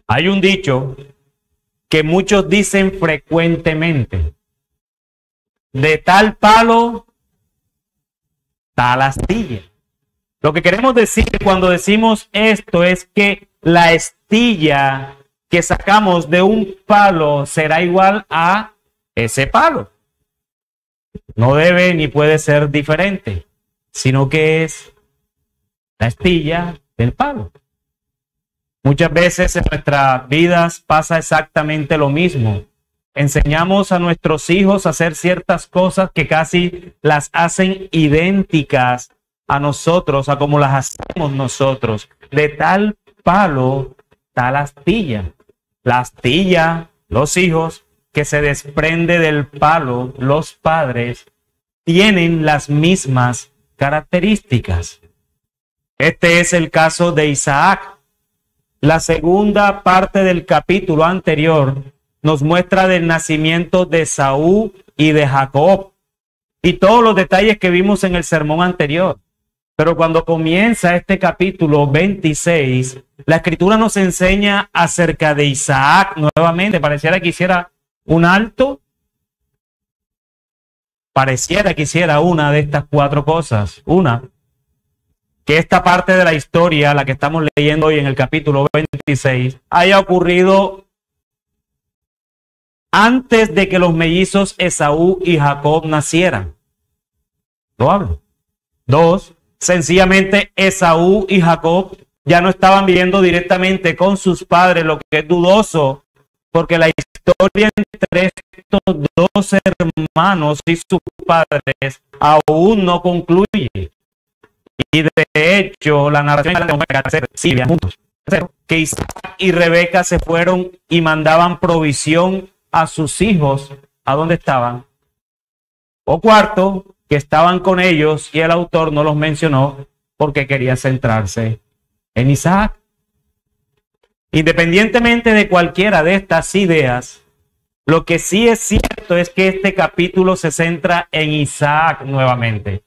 Hay un dicho que muchos dicen frecuentemente: de tal palo, tal astilla. Lo que queremos decir cuando decimos esto es que la astilla que sacamos de un palo será igual a ese palo. No debe ni puede ser diferente, sino que es la astilla del palo. Muchas veces en nuestras vidas pasa exactamente lo mismo. Enseñamos a nuestros hijos a hacer ciertas cosas que casi las hacen idénticas a nosotros, a como las hacemos nosotros. De tal palo, tal astilla. La astilla, los hijos, que se desprende del palo, los padres, tienen las mismas características. Este es el caso de Isaac. La segunda parte del capítulo anterior nos muestra del nacimiento de Esaú y de Jacob y todos los detalles que vimos en el sermón anterior. Pero cuando comienza este capítulo 26, la escritura nos enseña acerca de Isaac nuevamente. Pareciera que hiciera un alto. Pareciera que hiciera una de estas cuatro cosas. Una, que esta parte de la historia, la que estamos leyendo hoy en el capítulo 26, haya ocurrido antes de que los mellizos Esaú y Jacob nacieran. Lo hablo. Dos, sencillamente Esaú y Jacob ya no estaban viviendo directamente con sus padres, lo que es dudoso, porque la historia entre estos dos hermanos y sus padres aún no concluye. Y de hecho, la narración sigue juntos. Que Isaac y Rebeca se fueron y mandaban provisión a sus hijos. ¿A dónde estaban? O cuarto, que estaban con ellos y el autor no los mencionó porque quería centrarse en Isaac. Independientemente de cualquiera de estas ideas, lo que sí es cierto es que este capítulo se centra en Isaac nuevamente.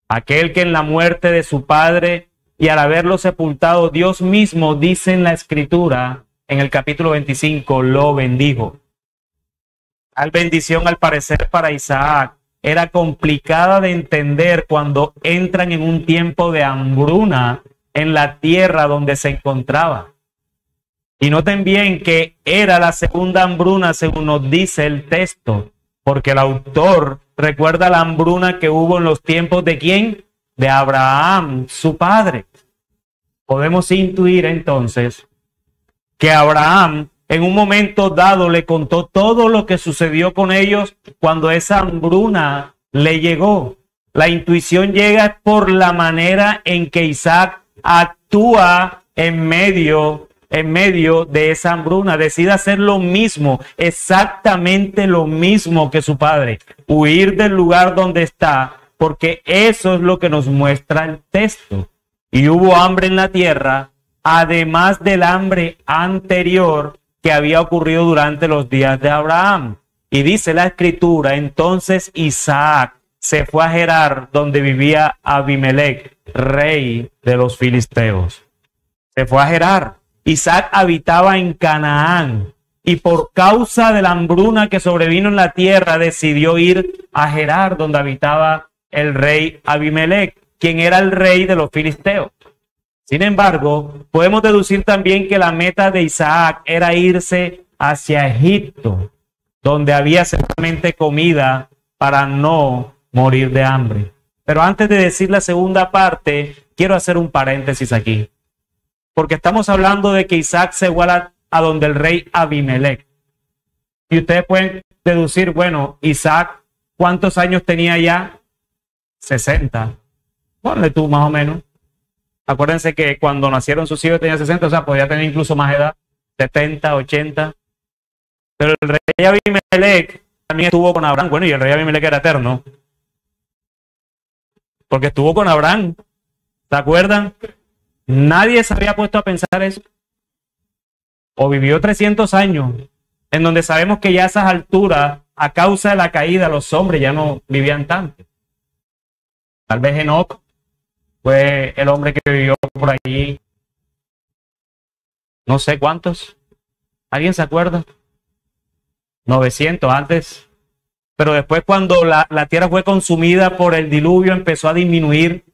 Aquel que en la muerte de su padre y al haberlo sepultado, Dios mismo dice en la escritura, en el capítulo 25, lo bendijo. Tal bendición, al parecer, para Isaac era complicada de entender cuando entran en un tiempo de hambruna en la tierra donde se encontraba. Y noten bien que era la segunda hambruna, según nos dice el texto, porque el autor recuerda la hambruna que hubo en los tiempos de ¿quién? De Abraham, su padre. Podemos intuir entonces que Abraham en un momento dado le contó todo lo que sucedió con ellos cuando esa hambruna le llegó. La intuición llega por la manera en que Isaac actúa en medio de esa hambruna. Decide hacer lo mismo, exactamente lo mismo que su padre. Huir del lugar donde está, porque eso es lo que nos muestra el texto. Y hubo hambre en la tierra, además del hambre anterior que había ocurrido durante los días de Abraham. Y dice la escritura, entonces Isaac se fue a Gerar, donde vivía Abimelech, rey de los filisteos. Se fue a Gerar. Isaac habitaba en Canaán y por causa de la hambruna que sobrevino en la tierra decidió ir a Gerar, donde habitaba el rey Abimelech, quien era el rey de los filisteos. Sin embargo, podemos deducir también que la meta de Isaac era irse hacia Egipto, donde había seguramente comida para no morir de hambre. Pero antes de decir la segunda parte, quiero hacer un paréntesis aquí. Porque estamos hablando de que Isaac se iguala a donde el rey Abimelech. Y ustedes pueden deducir, bueno, Isaac, ¿cuántos años tenía ya? 60. Ponle tú más o menos. Acuérdense que cuando nacieron sus hijos tenía 60, o sea, podía tener incluso más edad, 70, 80. Pero el rey Abimelech también estuvo con Abraham. Bueno, y el rey Abimelech era eterno. porque estuvo con Abraham. ¿Se acuerdan? Nadie se había puesto a pensar eso. O vivió 300 años, en donde sabemos que ya a esas alturas, a causa de la caída, los hombres ya no vivían tanto. Tal vez Enoc fue el hombre que vivió por allí, no sé cuántos. ¿Alguien se acuerda? 900 antes. Pero después, cuando la tierra fue consumida por el diluvio, empezó a disminuir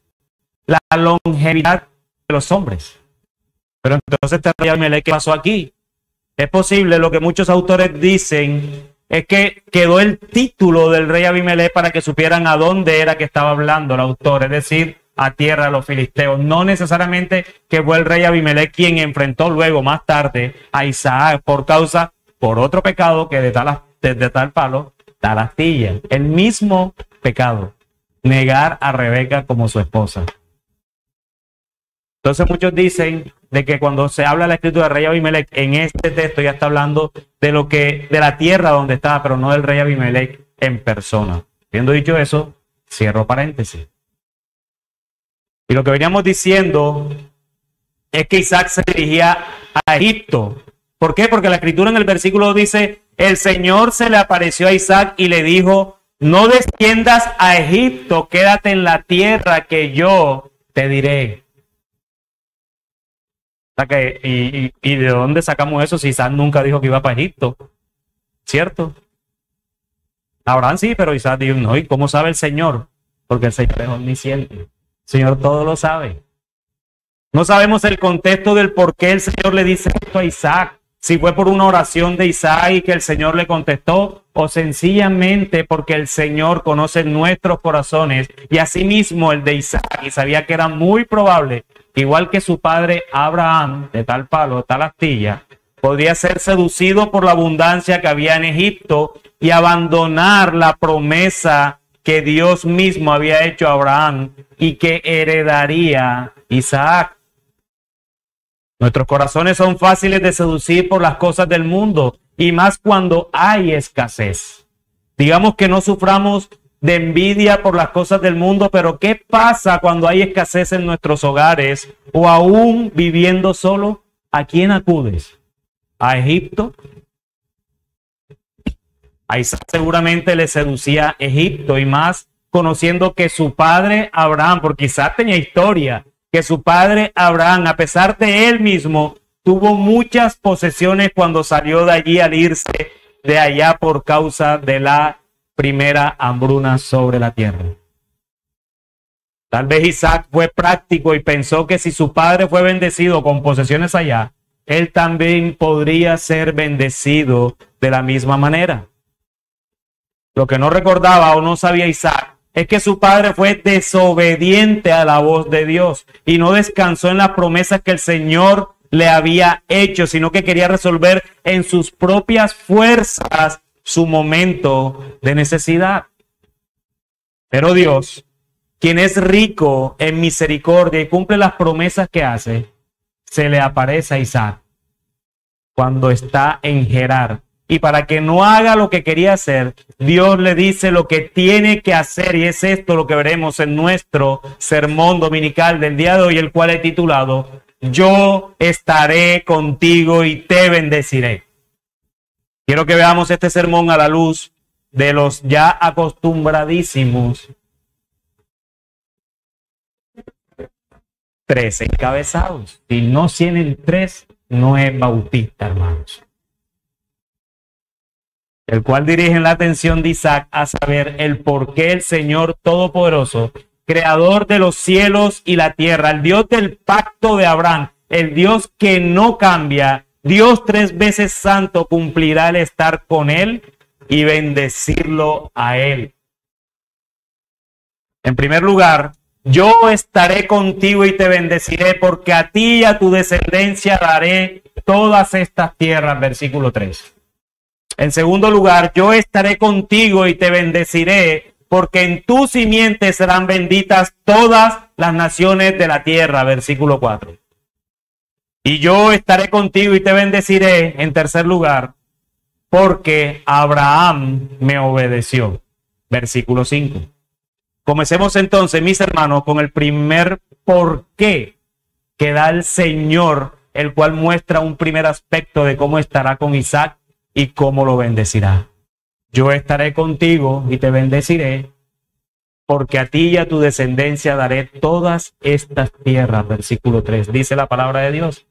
la longevidad de los hombres. Pero entonces, ¿qué pasó aquí? Es posible, lo que muchos autores dicen es que quedó el título del rey Abimelech para que supieran a dónde era que estaba hablando el autor, es decir, a tierra de los filisteos. No necesariamente que fue el rey Abimelech quien enfrentó luego, más tarde, a Isaac por otro pecado que de tal palo, tal astilla. El mismo pecado, negar a Rebeca como su esposa. Entonces muchos dicen de que cuando se habla de la escritura del rey Abimelech, en este texto ya está hablando de la tierra donde estaba, pero no del rey Abimelech en persona. Habiendo dicho eso, cierro paréntesis. Y lo que veníamos diciendo es que Isaac se dirigía a Egipto. ¿Por qué? Porque la escritura en el versículo dice, el Señor se le apareció a Isaac y le dijo, no desciendas a Egipto, quédate en la tierra que yo te diré. ¿Y de dónde sacamos eso si Isaac nunca dijo que iba para Egipto? ¿Cierto? Abraham sí, pero Isaac dijo, no, ¿y cómo sabe el Señor? Porque el Señor es omnisciente. El Señor todo lo sabe. No sabemos el contexto del por qué el Señor le dice esto a Isaac. Si fue por una oración de Isaac y que el Señor le contestó, o sencillamente porque el Señor conoce nuestros corazones y asimismo el de Isaac, y sabía que era muy probable, igual que su padre Abraham, de tal palo, de tal astilla, podría ser seducido por la abundancia que había en Egipto y abandonar la promesa que Dios mismo había hecho a Abraham y que heredaría Isaac. Nuestros corazones son fáciles de seducir por las cosas del mundo y más cuando hay escasez. Digamos que no suframos de envidia por las cosas del mundo, pero ¿qué pasa cuando hay escasez en nuestros hogares o aún viviendo solo? ¿A quién acudes? ¿A Egipto? A Isaac seguramente le seducía Egipto y más conociendo que su padre Abraham, porque Isaac tenía historia, que su padre Abraham, a pesar de él mismo, tuvo muchas posesiones cuando salió de allí al irse de allá por causa de la primera hambruna sobre la tierra. Tal vez Isaac fue práctico y pensó que si su padre fue bendecido con posesiones allá, él también podría ser bendecido de la misma manera. Lo que no recordaba o no sabía Isaac es que su padre fue desobediente a la voz de Dios y no descansó en las promesas que el Señor le había hecho, sino que quería resolver en sus propias fuerzas su momento de necesidad. Pero Dios, quien es rico en misericordia y cumple las promesas que hace, se le aparece a Isaac cuando está en Gerar. Y para que no haga lo que quería hacer, Dios le dice lo que tiene que hacer. Y es esto lo que veremos en nuestro sermón dominical del día de hoy, el cual he titulado, Yo estaré contigo y te bendeciré. Quiero que veamos este sermón a la luz de los ya acostumbradísimos 3 encabezados. Si no tienen 3, no es bautista, hermanos. El cual dirige la atención de Isaac a saber el por qué el Señor Todopoderoso, creador de los cielos y la tierra, el Dios del pacto de Abraham, el Dios que no cambia, Dios 3 veces santo, cumplirá el estar con él y bendecirlo a él. En primer lugar, yo estaré contigo y te bendeciré, porque a ti y a tu descendencia daré todas estas tierras, versículo 3. En segundo lugar, yo estaré contigo y te bendeciré, porque en tu simiente serán benditas todas las naciones de la tierra, versículo 4. Y yo estaré contigo y te bendeciré, en tercer lugar, porque Abraham me obedeció, versículo 5. Comencemos entonces, mis hermanos, con el primer porqué que da el Señor, el cual muestra un primer aspecto de cómo estará con Isaac y cómo lo bendecirá. Yo estaré contigo y te bendeciré, porque a ti y a tu descendencia daré todas estas tierras. Versículo 3, dice la palabra de Dios.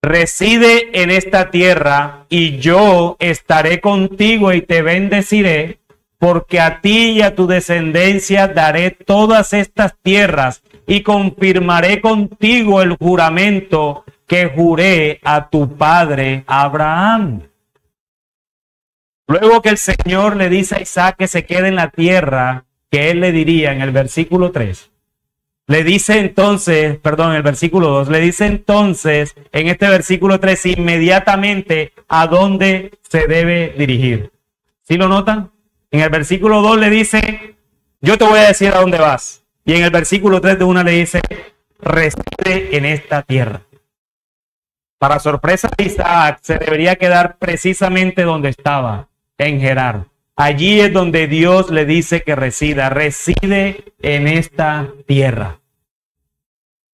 Reside en esta tierra y yo estaré contigo y te bendeciré, porque a ti y a tu descendencia daré todas estas tierras y confirmaré contigo el juramento que juré a tu padre Abraham. Luego que el Señor le dice a Isaac que se quede en la tierra que él le diría en el versículo 3, le dice entonces, perdón, en el versículo 2, le dice entonces en este versículo 3 inmediatamente a dónde se debe dirigir. ¿Sí lo notan? En el versículo 2 le dice, yo te voy a decir a dónde vas. Y en el versículo 3 de una le dice, reside en esta tierra. Para sorpresa de Isaac, se debería quedar precisamente donde estaba, en Gerar. Allí es donde Dios le dice que resida. Reside en esta tierra.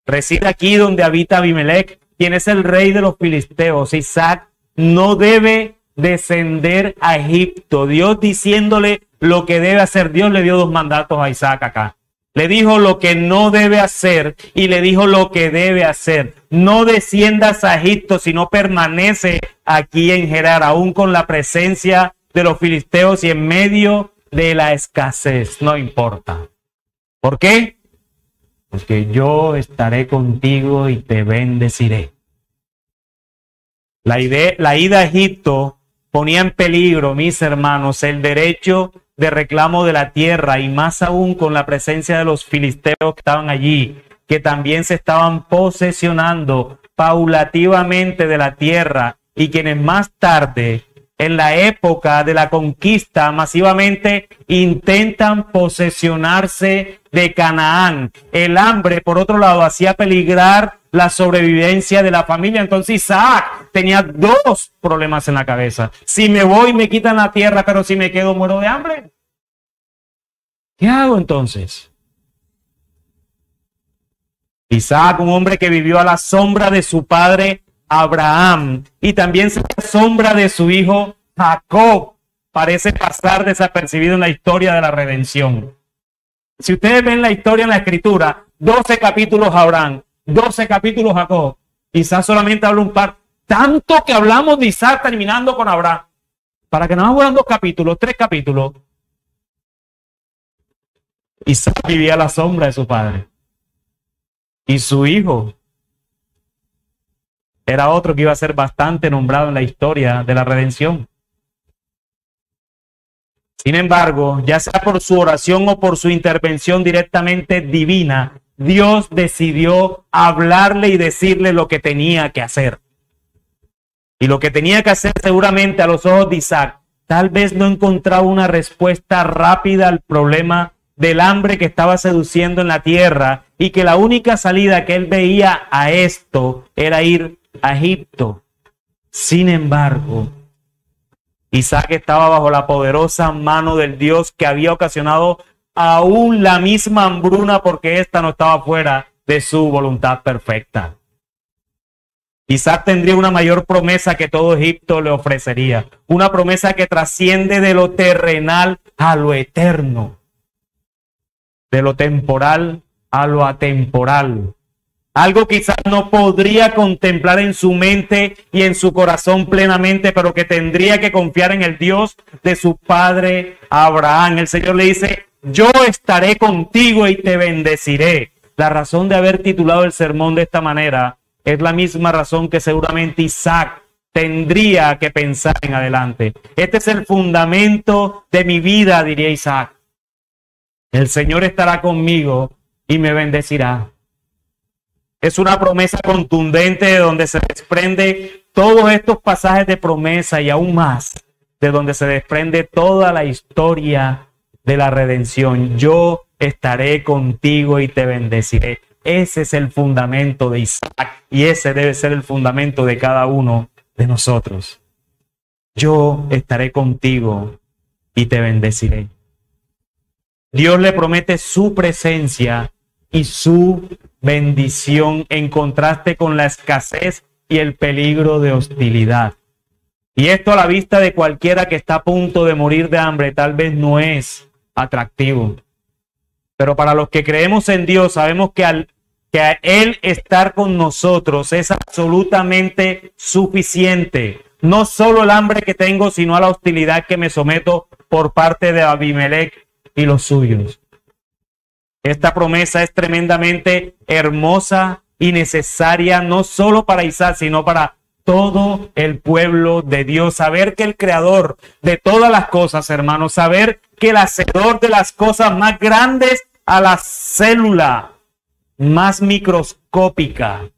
Reside aquí donde habita Abimelech, quien es el rey de los filisteos. Isaac no debe descender a Egipto. Dios diciéndole lo que debe hacer. Dios le dio dos mandatos a Isaac acá. Le dijo lo que no debe hacer y le dijo lo que debe hacer. No desciendas a Egipto, sino permanece aquí en Gerar, aún con la presencia de los filisteos y en medio de la escasez. No importa. ¿Por qué? Porque yo estaré contigo y te bendeciré. La ida a Egipto ponía en peligro, mis hermanos, el derecho de reclamo de la tierra, y más aún con la presencia de los filisteos que estaban allí, que también se estaban posesionando paulativamente de la tierra, y quienes más tarde, en la época de la conquista, masivamente intentan posesionarse de Canaán. El hambre, por otro lado, hacía peligrar la sobrevivencia de la familia. Entonces Isaac tenía dos problemas en la cabeza. Si me voy, me quitan la tierra, pero si me quedo, muero de hambre. ¿Qué hago entonces? Isaac, un hombre que vivió a la sombra de su padre Abraham y también a la sombra de su hijo Jacob, parece pasar desapercibido en la historia de la redención. Si ustedes ven la historia en la escritura, 12 capítulos Abraham, 12 capítulos Jacob. Quizás solamente habla un par. Tanto que hablamos de Isaac terminando con Abraham. Para que no nos fueran 2 capítulos, 3 capítulos. Isaac vivía a la sombra de su padre. Y su hijo era otro que iba a ser bastante nombrado en la historia de la redención. Sin embargo, ya sea por su oración o por su intervención directamente divina, Dios decidió hablarle y decirle lo que tenía que hacer. Y lo que tenía que hacer seguramente a los ojos de Isaac, tal vez no encontraba una respuesta rápida al problema del hambre que estaba seduciendo en la tierra y que la única salida que él veía a esto era ir a Egipto. Sin embargo, Isaac estaba bajo la poderosa mano del Dios que había ocasionado aún la misma hambruna porque ésta no estaba fuera de su voluntad perfecta. Isaac tendría una mayor promesa que todo Egipto le ofrecería. Una promesa que trasciende de lo terrenal a lo eterno. De lo temporal a lo atemporal. Algo que quizás no podría contemplar en su mente y en su corazón plenamente, pero que tendría que confiar en el Dios de su padre Abraham. El Señor le dice, yo estaré contigo y te bendeciré. La razón de haber titulado el sermón de esta manera es la misma razón que seguramente Isaac tendría que pensar en adelante. Este es el fundamento de mi vida, diría Isaac. El Señor estará conmigo y me bendecirá. Es una promesa contundente de donde se desprende todos estos pasajes de promesa y aún más, de donde se desprende toda la historia de la redención. Yo estaré contigo y te bendeciré. Ese es el fundamento de Isaac y ese debe ser el fundamento de cada uno de nosotros. Yo estaré contigo y te bendeciré. Dios le promete su presencia y su bendición en contraste con la escasez y el peligro de hostilidad. Y esto a la vista de cualquiera que está a punto de morir de hambre tal vez no es atractivo. Pero para los que creemos en Dios sabemos que a Él estar con nosotros es absolutamente suficiente. No solo el hambre que tengo, sino a la hostilidad que me someto por parte de Abimelech y los suyos. Esta promesa es tremendamente hermosa y necesaria, no solo para Isaac, sino para todo el pueblo de Dios. Saber que el creador de todas las cosas, hermanos, saber que el hacedor de las cosas más grandes a la célula más microscópica,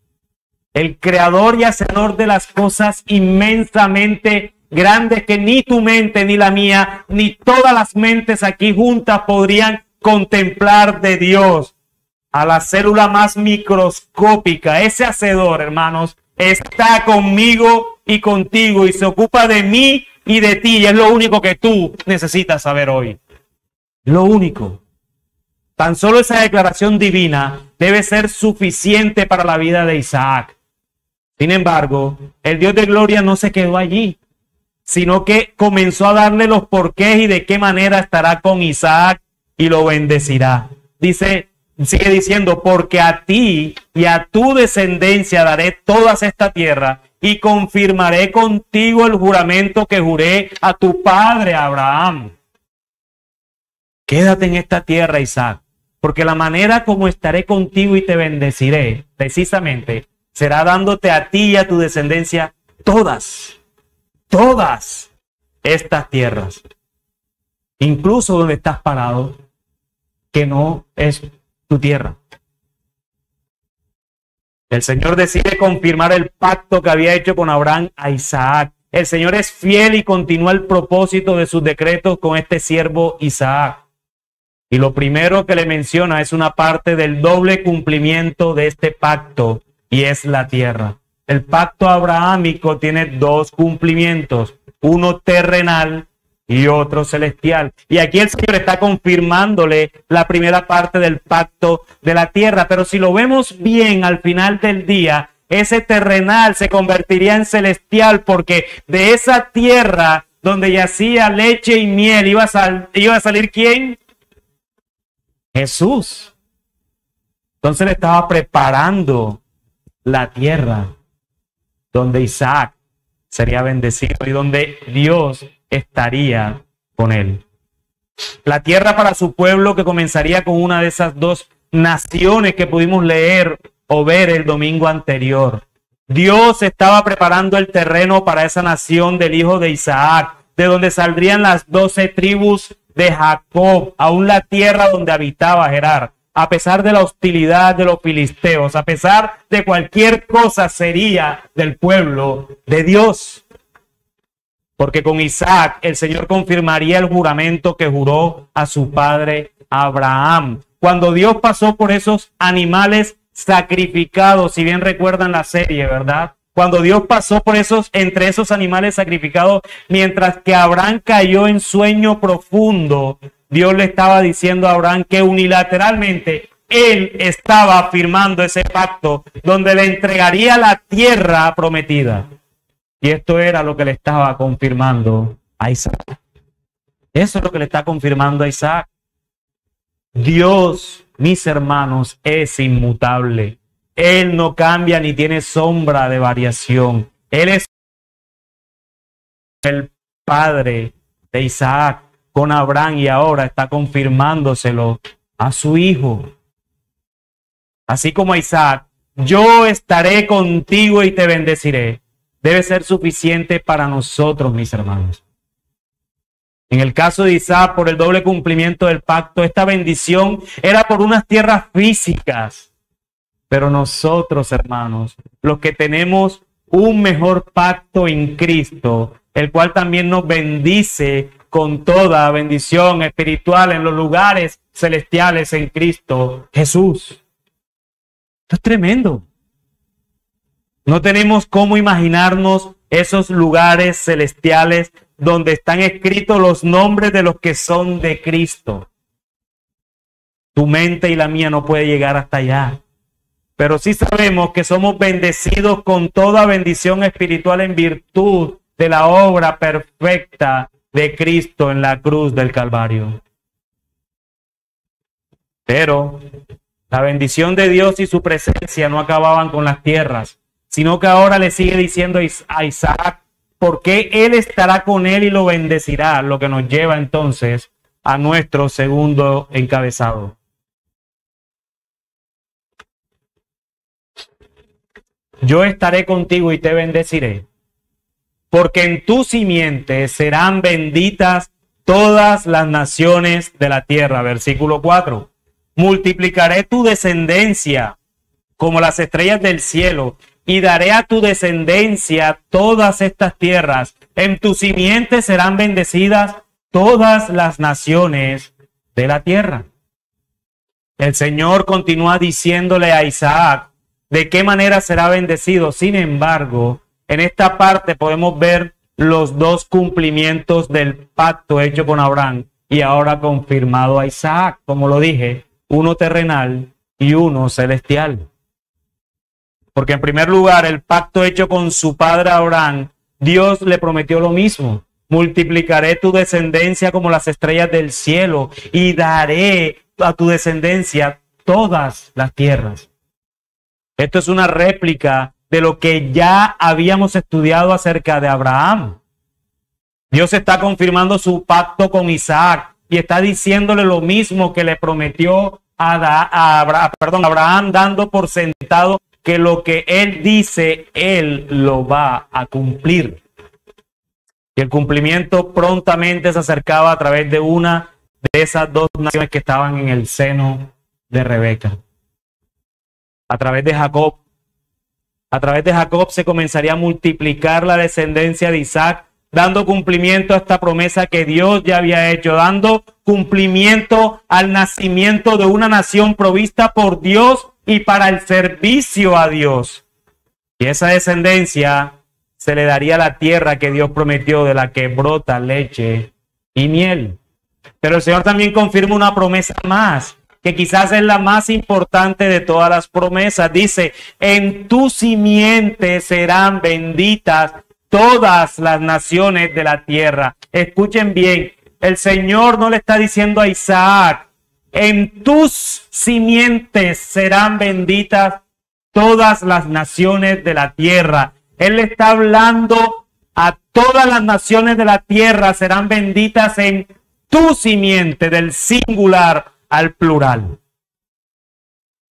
el creador y hacedor de las cosas inmensamente grandes que ni tu mente, ni la mía, ni todas las mentes aquí juntas podrían contemplar de Dios, a la célula más microscópica. Ese hacedor, hermanos, está conmigo y contigo y se ocupa de mí y de ti, y es lo único que tú necesitas saber hoy. Lo único. Tan solo esa declaración divina debe ser suficiente para la vida de Isaac. Sin embargo, el Dios de gloria no se quedó allí, sino que comenzó a darle los porqués y de qué manera estará con Isaac y lo bendecirá. Sigue diciendo, porque a ti y a tu descendencia daré toda esta tierra y confirmaré contigo el juramento que juré a tu padre Abraham. Quédate en esta tierra, Isaac, porque la manera como estaré contigo y te bendeciré, precisamente, será dándote a ti y a tu descendencia todas estas tierras, incluso donde estás parado, que no es tu tierra. El Señor decide confirmar el pacto que había hecho con Abraham a Isaac. El Señor es fiel y continúa el propósito de sus decretos con este siervo Isaac. Y lo primero que le menciona es una parte del doble cumplimiento de este pacto, y es la tierra. El pacto abrahámico tiene dos cumplimientos, uno terrenal y otro celestial. Y aquí el Señor está confirmándole la primera parte del pacto de la tierra. Pero si lo vemos bien al final del día, ese terrenal se convertiría en celestial, porque de esa tierra donde yacía leche y miel iba a salir ¿quién? Jesús. Entonces le estaba preparando la tierra donde Isaac sería bendecido y donde Dios estaría con él. La tierra para su pueblo, que comenzaría con una de esas dos naciones que pudimos leer o ver el domingo anterior. Dios estaba preparando el terreno para esa nación del hijo de Isaac, de donde saldrían las 12 tribus de Jacob, aún la tierra donde habitaba Gerar. A pesar de la hostilidad de los filisteos, a pesar de cualquier cosa, sería del pueblo de Dios. Porque con Isaac el Señor confirmaría el juramento que juró a su padre Abraham. Cuando Dios pasó por esos animales sacrificados, si bien recuerdan la serie, ¿verdad? Cuando Dios pasó por entre esos animales sacrificados, mientras que Abraham cayó en sueño profundo, Dios le estaba diciendo a Abraham que unilateralmente él estaba firmando ese pacto donde le entregaría la tierra prometida. Y esto era lo que le estaba confirmando a Isaac. Eso es lo que le está confirmando a Isaac. Dios, mis hermanos, es inmutable. Él no cambia ni tiene sombra de variación. Él es el padre de Isaac con Abraham y ahora está confirmándoselo a su hijo. Así como a Isaac, yo estaré contigo y te bendeciré, debe ser suficiente para nosotros, mis hermanos. En el caso de Isaac, por el doble cumplimiento del pacto, esta bendición era por unas tierras físicas. Pero nosotros, hermanos, los que tenemos un mejor pacto en Cristo, el cual también nos bendice con toda bendición espiritual en los lugares celestiales en Cristo Jesús. Esto es tremendo. No tenemos cómo imaginarnos esos lugares celestiales donde están escritos los nombres de los que son de Cristo. Tu mente y la mía no puede llegar hasta allá. Pero sí sabemos que somos bendecidos con toda bendición espiritual en virtud de la obra perfecta de Cristo en la cruz del Calvario. Pero la bendición de Dios y su presencia no acababan con las tierras, sino que ahora le sigue diciendo a Isaac, porque él estará con él y lo bendecirá, lo que nos lleva entonces a nuestro segundo encabezado. Yo estaré contigo y te bendeciré, porque en tu simiente serán benditas todas las naciones de la tierra. Versículo 4. Multiplicaré tu descendencia como las estrellas del cielo, y daré a tu descendencia todas estas tierras. En tu simiente serán bendecidas todas las naciones de la tierra. El Señor continúa diciéndole a Isaac de qué manera será bendecido. Sin embargo, en esta parte podemos ver los dos cumplimientos del pacto hecho con Abraham y ahora confirmado a Isaac, como lo dije, uno terrenal y uno celestial. Porque en primer lugar, el pacto hecho con su padre Abraham, Dios le prometió lo mismo. Multiplicaré tu descendencia como las estrellas del cielo y daré a tu descendencia todas las tierras. Esto es una réplica de lo que ya habíamos estudiado acerca de Abraham. Dios está confirmando su pacto con Isaac y está diciéndole lo mismo que le prometió a Abraham, dando por sentado que lo que él dice, él lo va a cumplir. Y el cumplimiento prontamente se acercaba a través de una de esas dos naciones que estaban en el seno de Rebeca. A través de Jacob. A través de Jacob se comenzaría a multiplicar la descendencia de Isaac, dando cumplimiento a esta promesa que Dios ya había hecho, dando cumplimiento al nacimiento de una nación provista por Dios y para el servicio a Dios. Y esa descendencia se le daría la tierra que Dios prometió, de la que brota leche y miel. Pero el Señor también confirma una promesa más, que quizás es la más importante de todas las promesas. Dice, en tu simiente serán benditas todas las naciones de la tierra. Escuchen bien, el Señor no le está diciendo a Isaac, en tus simientes serán benditas todas las naciones de la tierra. Él le está hablando a todas las naciones de la tierra, serán benditas en tu simiente, del singular al plural.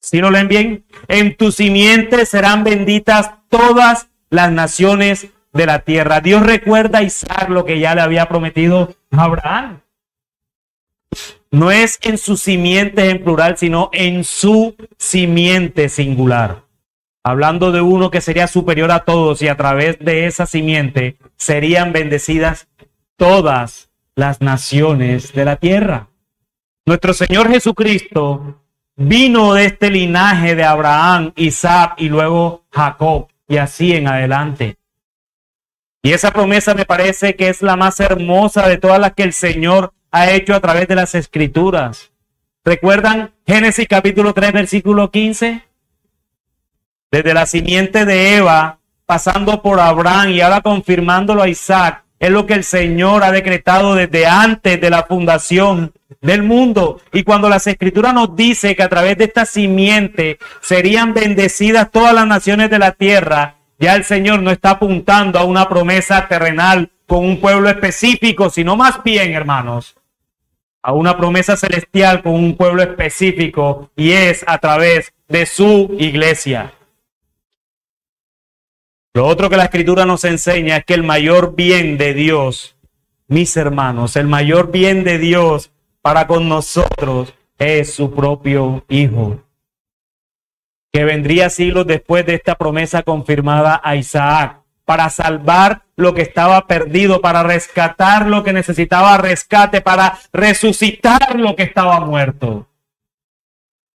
¿Sí lo leen bien? En tu simiente serán benditas todas las naciones de la tierra. Dios recuerda a Isaac lo que ya le había prometido a Abraham. No es en sus simientes en plural, sino en su simiente singular. Hablando de uno que sería superior a todos, y a través de esa simiente serían bendecidas todas las naciones de la tierra. Nuestro Señor Jesucristo vino de este linaje de Abraham, Isaac y luego Jacob, y así en adelante. Y esa promesa me parece que es la más hermosa de todas las que el Señor ha hecho a través de las Escrituras. ¿Recuerdan Génesis capítulo 3, versículo 15? Desde la simiente de Eva, pasando por Abraham y ahora confirmándolo a Isaac, es lo que el Señor ha decretado desde antes de la fundación del mundo. Y cuando las Escrituras nos dice que a través de esta simiente serían bendecidas todas las naciones de la tierra, ya el Señor no está apuntando a una promesa terrenal con un pueblo específico, sino más bien, hermanos, a una promesa celestial con un pueblo específico, y es a través de su iglesia. Lo otro que la Escritura nos enseña es que el mayor bien de Dios, mis hermanos, el mayor bien de Dios para con nosotros es su propio Hijo, que vendría siglos después de esta promesa confirmada a Isaac, para salvar lo que estaba perdido, para rescatar lo que necesitaba rescate, para resucitar lo que estaba muerto.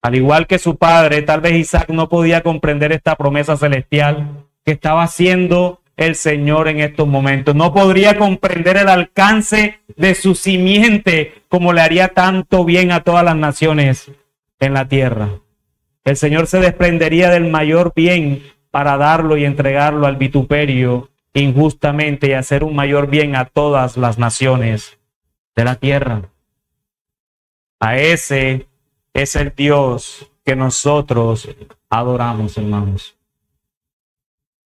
Al igual que su padre, tal vez Isaac no podía comprender esta promesa celestial que estaba haciendo el Señor en estos momentos. No podría comprender el alcance de su simiente, como le haría tanto bien a todas las naciones en la tierra. El Señor se desprendería del mayor bien para darlo y entregarlo al vituperio injustamente y hacer un mayor bien a todas las naciones de la tierra. A ese es el Dios que nosotros adoramos, hermanos.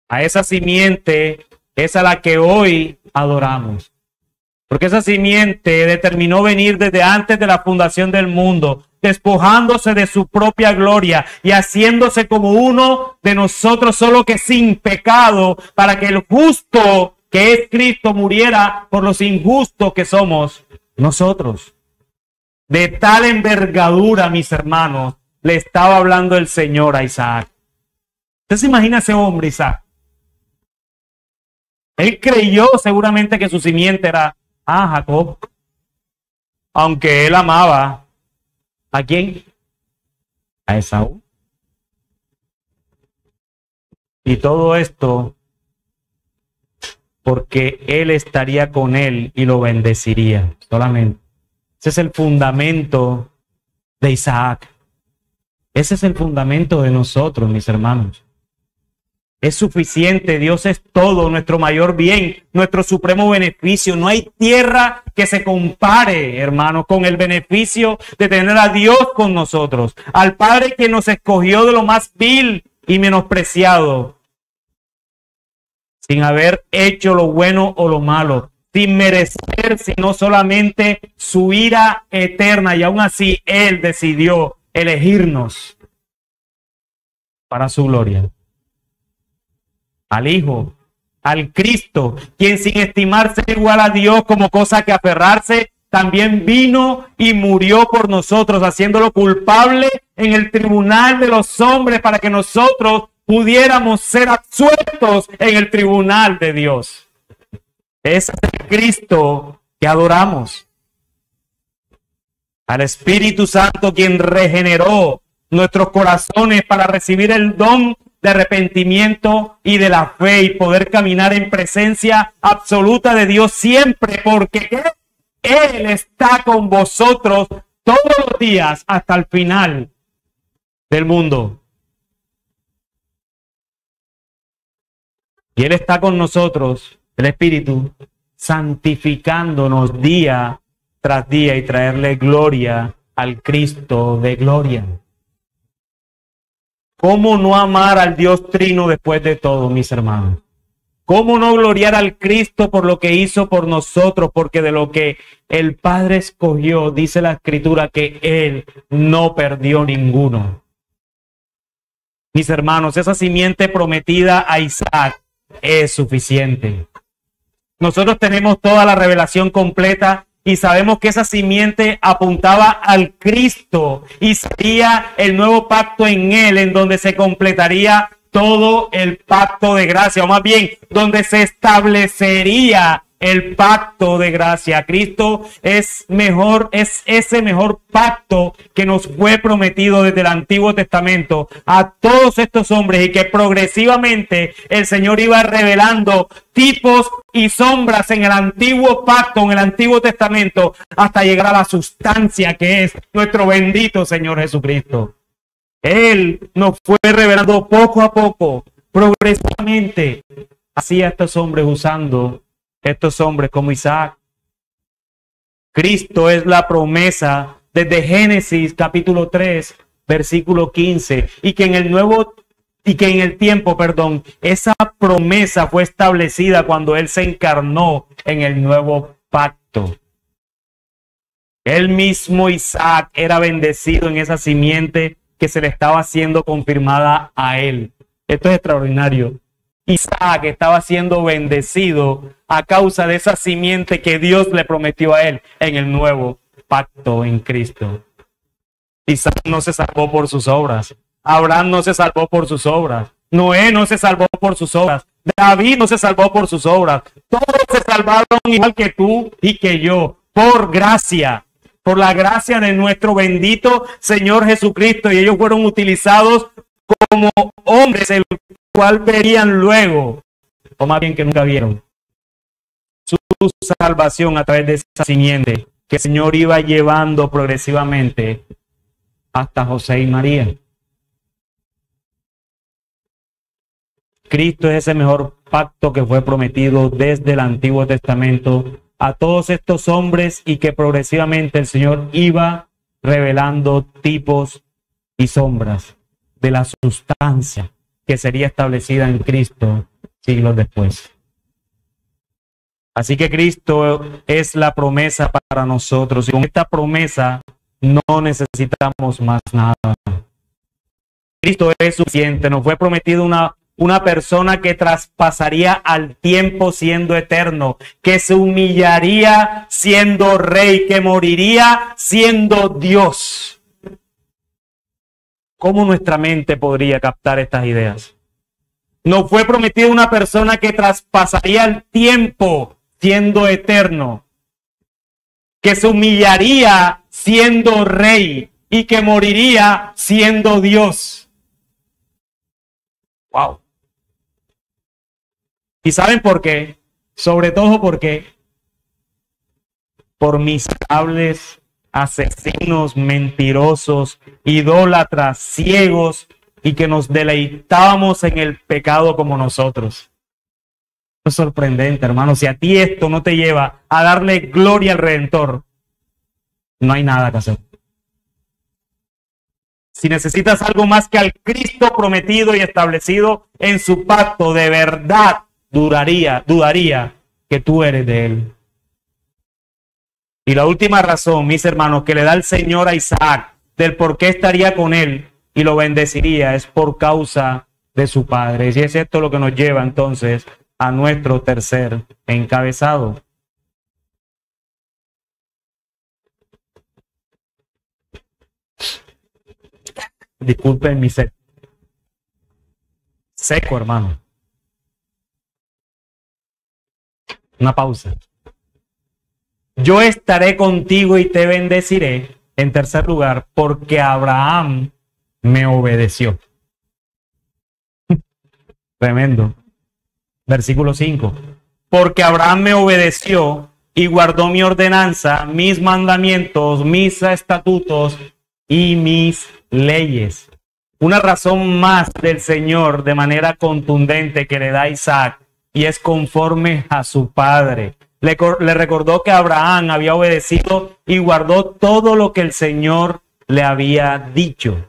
A esa simiente es a la que hoy adoramos. Porque esa simiente determinó venir desde antes de la fundación del mundo, despojándose de su propia gloria y haciéndose como uno de nosotros, solo que sin pecado, para que el justo que es Cristo muriera por los injustos que somos nosotros. De tal envergadura, mis hermanos, le estaba hablando el Señor a Isaac. ¿Usted se imagina ese hombre, Isaac? Él creyó seguramente que su simiente era Jacob, aunque él amaba ¿a quién? A Esaú. Y todo esto porque él estaría con él y lo bendeciría solamente. Ese es el fundamento de Isaac. Ese es el fundamento de nosotros, mis hermanos. Es suficiente, Dios es todo, nuestro mayor bien, nuestro supremo beneficio. No hay tierra que se compare, hermano, con el beneficio de tener a Dios con nosotros. Al Padre que nos escogió de lo más vil y menospreciado, sin haber hecho lo bueno o lo malo, sin merecer, sino solamente su ira eterna. Y aún así, Él decidió elegirnos para su gloria. Al Hijo, al Cristo, quien sin estimarse igual a Dios como cosa que aferrarse, también vino y murió por nosotros, haciéndolo culpable en el tribunal de los hombres para que nosotros pudiéramos ser absueltos en el tribunal de Dios. Ese es el Cristo que adoramos. Al Espíritu Santo, quien regeneró nuestros corazones para recibir el don de arrepentimiento y de la fe y poder caminar en presencia absoluta de Dios siempre, porque Él está con vosotros todos los días hasta el final del mundo. Y Él está con nosotros, el Espíritu, santificándonos día tras día y traerle gloria al Cristo de gloria. ¿Cómo no amar al Dios Trino después de todo, mis hermanos? ¿Cómo no gloriar al Cristo por lo que hizo por nosotros? Porque de lo que el Padre escogió, dice la Escritura, que Él no perdió ninguno. Mis hermanos, esa simiente prometida a Isaac es suficiente. Nosotros tenemos toda la revelación completa y sabemos que esa simiente apuntaba al Cristo y sería el nuevo pacto en Él, en donde se completaría todo el pacto de gracia, o más bien, donde se establecería el pacto de gracia. Cristo es mejor, es ese mejor pacto que nos fue prometido desde el Antiguo Testamento a todos estos hombres y que progresivamente el Señor iba revelando tipos y sombras en el antiguo pacto, en el Antiguo Testamento, hasta llegar a la sustancia que es nuestro bendito Señor Jesucristo. Él nos fue revelando poco a poco, progresivamente, así a estos hombres usando estos hombres como Isaac. Cristo es la promesa desde Génesis capítulo 3, versículo 15, y que en el tiempo, esa promesa fue establecida cuando Él se encarnó en el nuevo pacto. El mismo Isaac era bendecido en esa simiente que se le estaba siendo confirmada a él. Esto es extraordinario. Isaac estaba siendo bendecido a causa de esa simiente que Dios le prometió a él en el nuevo pacto en Cristo. Isaac no se salvó por sus obras. Abraham no se salvó por sus obras. Noé no se salvó por sus obras. David no se salvó por sus obras. Todos se salvaron igual que tú y que yo, por gracia, por la gracia de nuestro bendito Señor Jesucristo. Y ellos fueron utilizados como hombres, el cual verían luego, o más bien que nunca vieron, su salvación a través de esa simiente que el Señor iba llevando progresivamente hasta José y María. Cristo es ese mejor pacto que fue prometido desde el Antiguo Testamento a todos estos hombres y que progresivamente el Señor iba revelando tipos y sombras de la sustancia que sería establecida en Cristo siglos después. Así que Cristo es la promesa para nosotros y con esta promesa no necesitamos más nada. Cristo es suficiente. Nos fue prometido una persona que traspasaría al tiempo siendo eterno, que se humillaría siendo rey, que moriría siendo Dios. ¿Cómo nuestra mente podría captar estas ideas? Nos fue prometido una persona que traspasaría el tiempo siendo eterno, que se humillaría siendo rey y que moriría siendo Dios. Wow. ¿Y saben por qué? Sobre todo porque por miserables, asesinos, mentirosos, idólatras, ciegos y que nos deleitábamos en el pecado como nosotros. Es sorprendente, hermano. Si a ti esto no te lleva a darle gloria al Redentor, no hay nada que hacer. Si necesitas algo más que al Cristo prometido y establecido en su pacto, de verdad dudaría que tú eres de Él. Y la última razón, mis hermanos, que le da el Señor a Isaac del por qué estaría con él y lo bendeciría es por causa de su padre. Y es esto lo que nos lleva entonces a nuestro tercer encabezado. Disculpen mi sed. Seco, hermano. Una pausa. Yo estaré contigo y te bendeciré, en tercer lugar, porque Abraham me obedeció. Tremendo. Versículo 5. Porque Abraham me obedeció y guardó mi ordenanza, mis mandamientos, mis estatutos y mis leyes. Una razón más del Señor de manera contundente que le da a Isaac y es conforme a su padre. Le recordó que Abraham había obedecido y guardó todo lo que el Señor le había dicho.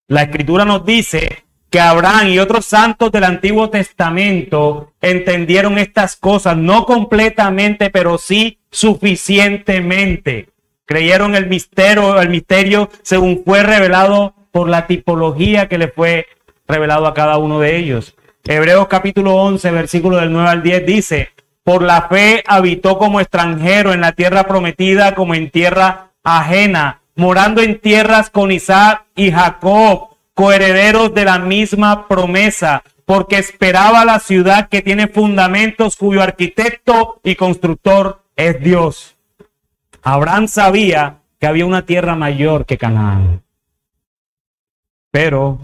La Escritura nos dice que Abraham y otros santos del Antiguo Testamento entendieron estas cosas, no completamente, pero sí suficientemente. Creyeron el misterio según fue revelado por la tipología que le fue revelado a cada uno de ellos. Hebreos capítulo 11, versículo del 9 al 10 dice: por la fe habitó como extranjero en la tierra prometida, como en tierra ajena, morando en tierras con Isaac y Jacob, coherederos de la misma promesa, porque esperaba la ciudad que tiene fundamentos, cuyo arquitecto y constructor es Dios. Abraham sabía que había una tierra mayor que Canaán, pero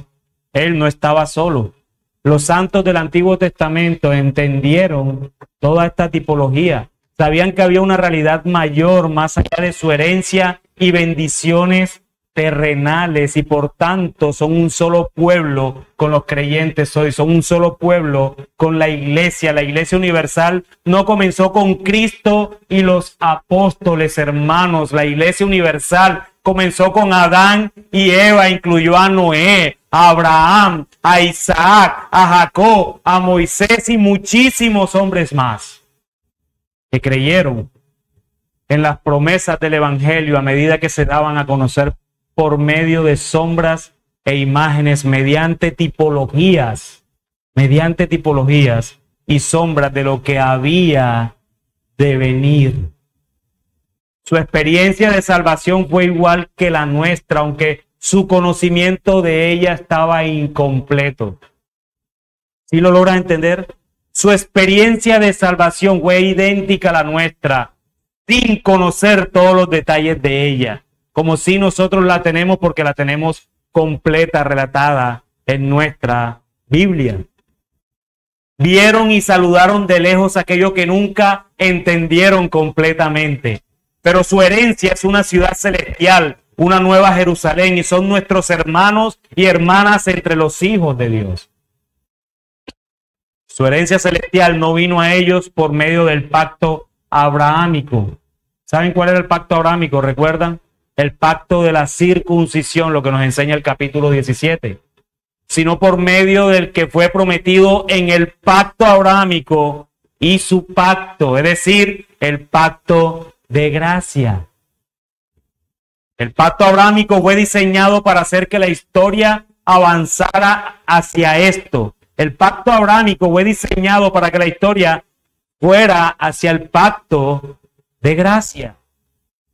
él no estaba solo. Los santos del Antiguo Testamento entendieron toda esta tipología. Sabían que había una realidad mayor más allá de su herencia y bendiciones terrenales y por tanto son un solo pueblo con los creyentes hoy, son un solo pueblo con la iglesia. La iglesia universal no comenzó con Cristo y los apóstoles, hermanos. La iglesia universal comenzó con Adán y Eva, incluyó a Noé, a Abraham, a Isaac, a Jacob, a Moisés y muchísimos hombres más que creyeron en las promesas del evangelio a medida que se daban a conocer por medio de sombras e imágenes, mediante tipologías y sombras de lo que había de venir. Su experiencia de salvación fue igual que la nuestra, aunque su conocimiento de ella estaba incompleto. ¿Sí lo logran entender? Su experiencia de salvación fue idéntica a la nuestra, sin conocer todos los detalles de ella, como si nosotros la tenemos porque la tenemos completa, relatada en nuestra Biblia. Vieron y saludaron de lejos aquello que nunca entendieron completamente. Pero su herencia es una ciudad celestial, una nueva Jerusalén y son nuestros hermanos y hermanas entre los hijos de Dios. Su herencia celestial no vino a ellos por medio del pacto abrahámico. ¿Saben cuál era el pacto abrahámico? ¿Recuerdan? El pacto de la circuncisión, lo que nos enseña el capítulo 17. Sino por medio del que fue prometido en el pacto abrahámico y su pacto, es decir, el pacto de gracia. El pacto abrahámico fue diseñado para hacer que la historia avanzara hacia esto. El pacto abrahámico fue diseñado para que la historia fuera hacia el pacto de gracia.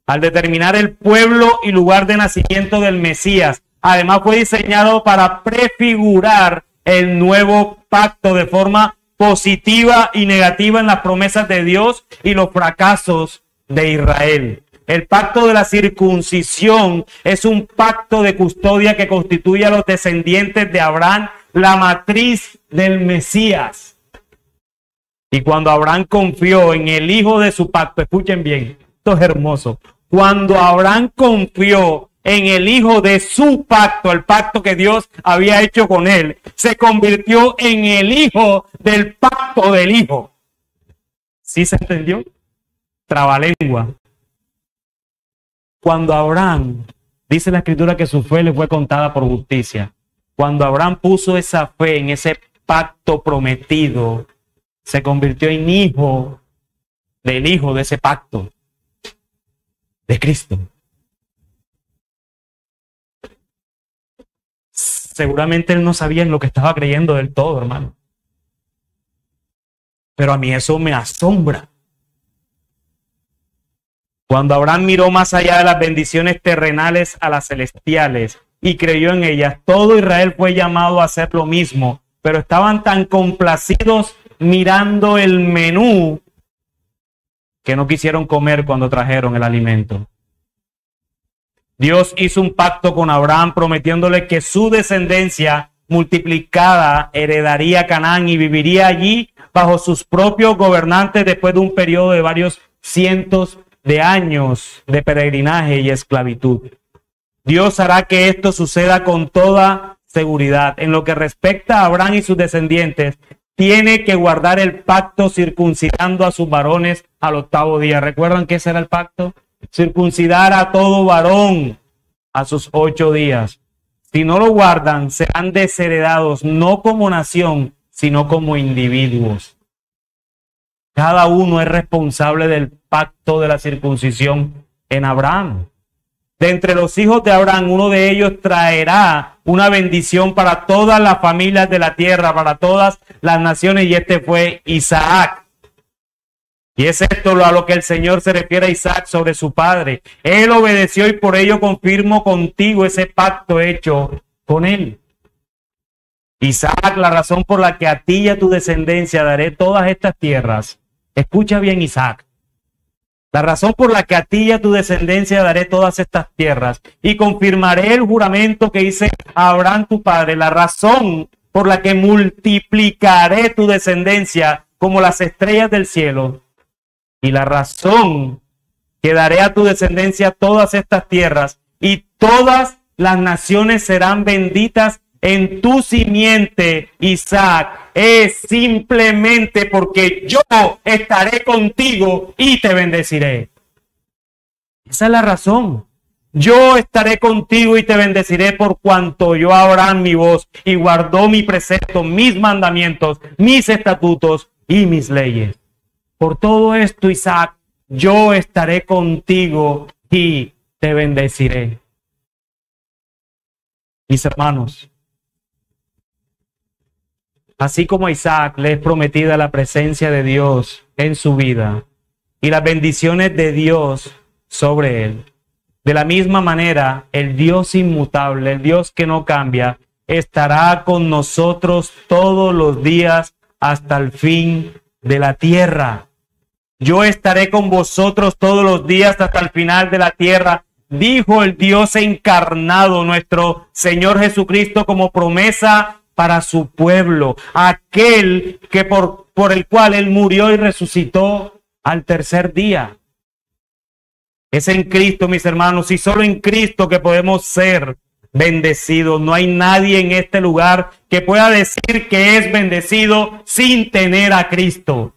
Al determinar el pueblo y lugar de nacimiento del Mesías, además fue diseñado para prefigurar el nuevo pacto de forma positiva y negativa en las promesas de Dios y los fracasos de Israel. El pacto de la circuncisión es un pacto de custodia que constituye a los descendientes de Abraham, la matriz del Mesías. Y cuando Abraham confió en el hijo de su pacto, escuchen bien, esto es hermoso. Cuando Abraham confió en el hijo de su pacto, el pacto que Dios había hecho con él, se convirtió en el hijo del pacto del hijo. ¿Sí se entendió? Trabalengua. Cuando Abraham, dice la escritura que su fe le fue contada por justicia. Cuando Abraham puso esa fe en ese pacto prometido, se convirtió en hijo del hijo de ese pacto, de Cristo. Seguramente él no sabía en lo que estaba creyendo del todo, hermano. Pero a mí eso me asombra. Cuando Abraham miró más allá de las bendiciones terrenales a las celestiales y creyó en ellas, todo Israel fue llamado a hacer lo mismo, pero estaban tan complacidos mirando el menú que no quisieron comer cuando trajeron el alimento. Dios hizo un pacto con Abraham prometiéndole que su descendencia multiplicada heredaría Canaán y viviría allí bajo sus propios gobernantes después de un periodo de varios cientos de años de peregrinaje y esclavitud. Dios hará que esto suceda con toda seguridad. En lo que respecta a Abraham y sus descendientes, tiene que guardar el pacto circuncidando a sus varones al 8º día. ¿Recuerdan que ese era el pacto? Circuncidar a todo varón a sus 8 días. Si no lo guardan, serán desheredados no como nación, sino como individuos. Cada uno es responsable del pacto de la circuncisión en Abraham. De entre los hijos de Abraham, uno de ellos traerá una bendición para todas las familias de la tierra, para todas las naciones, y este fue Isaac. Y es esto a lo que el Señor se refiere a Isaac sobre su padre. Él obedeció y por ello confirmo contigo ese pacto hecho con él. Isaac, la razón por la que a ti y a tu descendencia daré todas estas tierras. Escucha bien, Isaac. La razón por la que a ti y a tu descendencia daré todas estas tierras y confirmaré el juramento que hice a Abraham tu padre. La razón por la que multiplicaré tu descendencia como las estrellas del cielo. Y la razón que daré a tu descendencia todas estas tierras y todas las naciones serán benditas en tu simiente, Isaac, es simplemente porque yo estaré contigo y te bendeciré. Esa es la razón. Yo estaré contigo y te bendeciré por cuanto yo Abraham mi voz y guardó mi precepto, mis mandamientos, mis estatutos y mis leyes. Por todo esto, Isaac, yo estaré contigo y te bendeciré. Mis hermanos, así como a Isaac le es prometida la presencia de Dios en su vida y las bendiciones de Dios sobre él, de la misma manera, el Dios inmutable, el Dios que no cambia, estará con nosotros todos los días hasta el fin de la tierra. Yo estaré con vosotros todos los días hasta el final de la tierra, dijo el Dios encarnado, nuestro Señor Jesucristo, como promesa para su pueblo, aquel que por el cual él murió y resucitó al tercer día. Es en Cristo, mis hermanos, y solo en Cristo que podemos ser bendecidos. No hay nadie en este lugar que pueda decir que es bendecido sin tener a Cristo.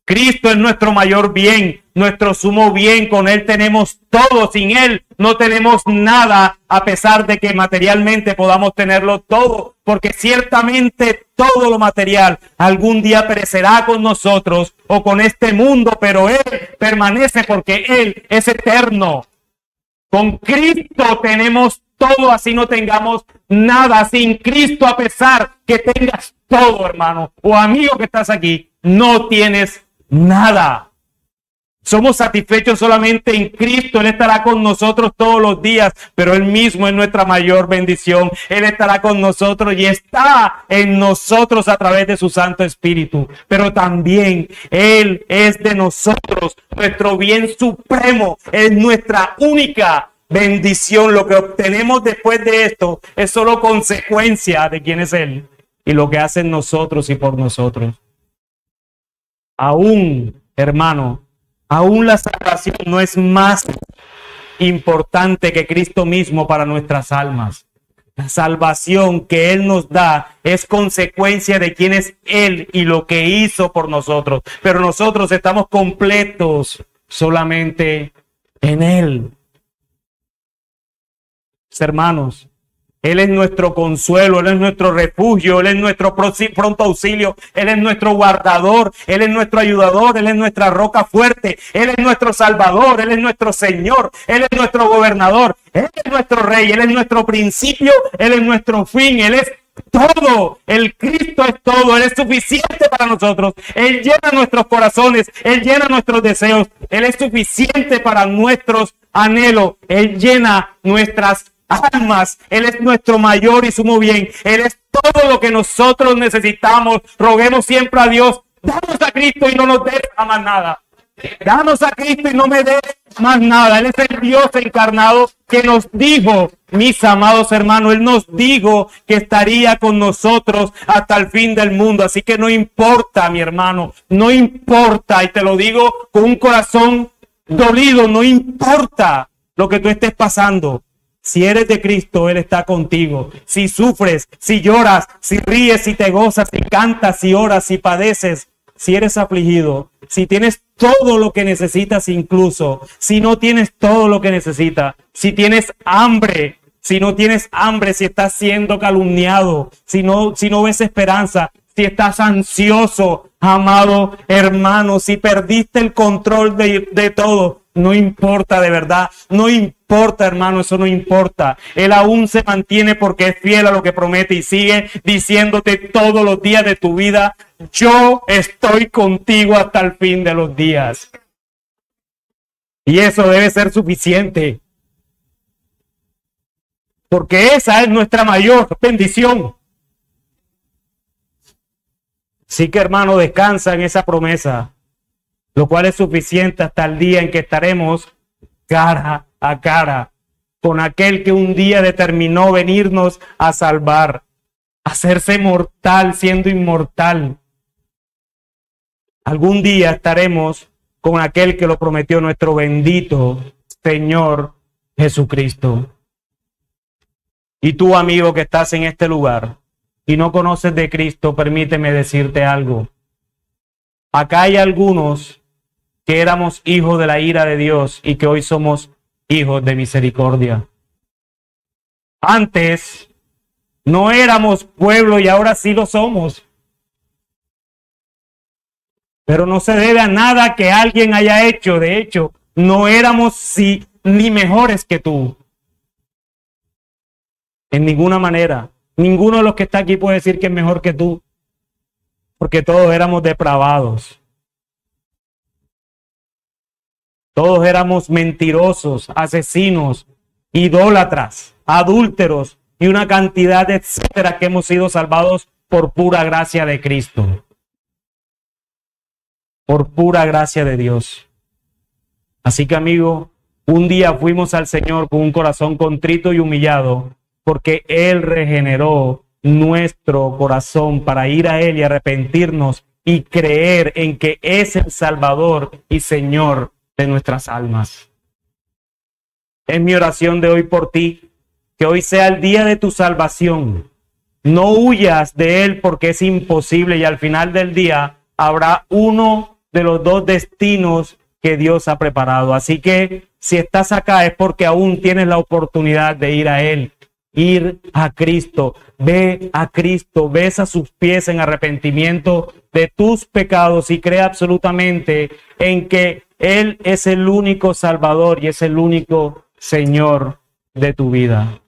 Cristo es nuestro mayor bien, nuestro sumo bien. Con Él tenemos todo. Sin Él no tenemos nada, a pesar de que materialmente podamos tenerlo todo. Porque ciertamente todo lo material algún día perecerá con nosotros o con este mundo, pero Él permanece porque Él es eterno. Con Cristo tenemos todo, así no tengamos nada. Sin Cristo, a pesar que tengas todo, hermano o amigo que estás aquí, no tienes nada. Somos satisfechos solamente en Cristo. Él estará con nosotros todos los días, pero Él mismo es nuestra mayor bendición. Él estará con nosotros y está en nosotros a través de su Santo Espíritu. Pero también Él es de nosotros, nuestro bien supremo, es nuestra única bendición. Lo que obtenemos después de esto es solo consecuencia de quién es Él y lo que hace en nosotros y por nosotros. Aún, hermano, aún la salvación no es más importante que Cristo mismo para nuestras almas. La salvación que Él nos da es consecuencia de quién es Él y lo que hizo por nosotros. Pero nosotros estamos completos solamente en Él. Hermanos, Él es nuestro consuelo, Él es nuestro refugio, Él es nuestro pronto auxilio, Él es nuestro guardador, Él es nuestro ayudador, Él es nuestra roca fuerte, Él es nuestro salvador, Él es nuestro Señor, Él es nuestro gobernador, Él es nuestro rey, Él es nuestro principio, Él es nuestro fin, Él es todo. El Cristo es todo, Él es suficiente para nosotros, Él llena nuestros corazones, Él llena nuestros deseos, Él es suficiente para nuestros anhelos, Él llena nuestras almas, Él es nuestro mayor y sumo bien, Él es todo lo que nosotros necesitamos. Roguemos siempre a Dios, danos a Cristo y no nos des a más nada. Danos a Cristo y no me des más nada. Él es el Dios encarnado que nos dijo, mis amados hermanos, Él nos dijo que estaría con nosotros hasta el fin del mundo. Así que no importa, mi hermano, no importa, y te lo digo con un corazón dolido, no importa lo que tú estés pasando. Si eres de Cristo, Él está contigo. Si sufres, si lloras, si ríes, si te gozas, si cantas, si oras, si padeces, si eres afligido, si tienes todo lo que necesitas, incluso si no tienes todo lo que necesitas, si tienes hambre, si no tienes hambre, si estás siendo calumniado, si no ves esperanza, si estás ansioso, amado hermano, si perdiste el control de todo, no importa, de verdad, no importa, hermano, eso no importa. Él aún se mantiene porque es fiel a lo que promete y sigue diciéndote todos los días de tu vida, yo estoy contigo hasta el fin de los días. Y eso debe ser suficiente, porque esa es nuestra mayor bendición. Así que, hermano, descansa en esa promesa, lo cual es suficiente hasta el día en que estaremos cara a cara con aquel que un día determinó venirnos a salvar, hacerse mortal siendo inmortal. Algún día estaremos con aquel que lo prometió, nuestro bendito Señor Jesucristo. Y tú, amigo, que estás en este lugar y no conoces de Cristo, permíteme decirte algo. Acá hay algunos que éramos hijos de la ira de Dios y que hoy somos hijos de misericordia. Antes no éramos pueblo y ahora sí lo somos. Pero no se debe a nada que alguien haya hecho. De hecho, no éramos ni mejores que tú. En ninguna manera. Ninguno de los que está aquí puede decir que es mejor que tú. Porque todos éramos depravados. Todos éramos mentirosos, asesinos, idólatras, adúlteros y una cantidad de etcétera que hemos sido salvados por pura gracia de Cristo. Por pura gracia de Dios. Así que, amigo, un día fuimos al Señor con un corazón contrito y humillado porque Él regeneró nuestro corazón para ir a Él y arrepentirnos y creer en que es el Salvador y Señor de nuestras almas. Es mi oración de hoy por ti, que hoy sea el día de tu salvación. No huyas de él porque es imposible y al final del día habrá uno de los dos destinos que Dios ha preparado. Así que si estás acá es porque aún tienes la oportunidad de ir a él, ir a Cristo. Ve a Cristo, besa sus pies en arrepentimiento de tus pecados y cree absolutamente en que él es el único Salvador y es el único Señor de tu vida.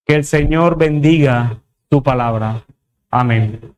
Que el Señor bendiga tu palabra. Amén.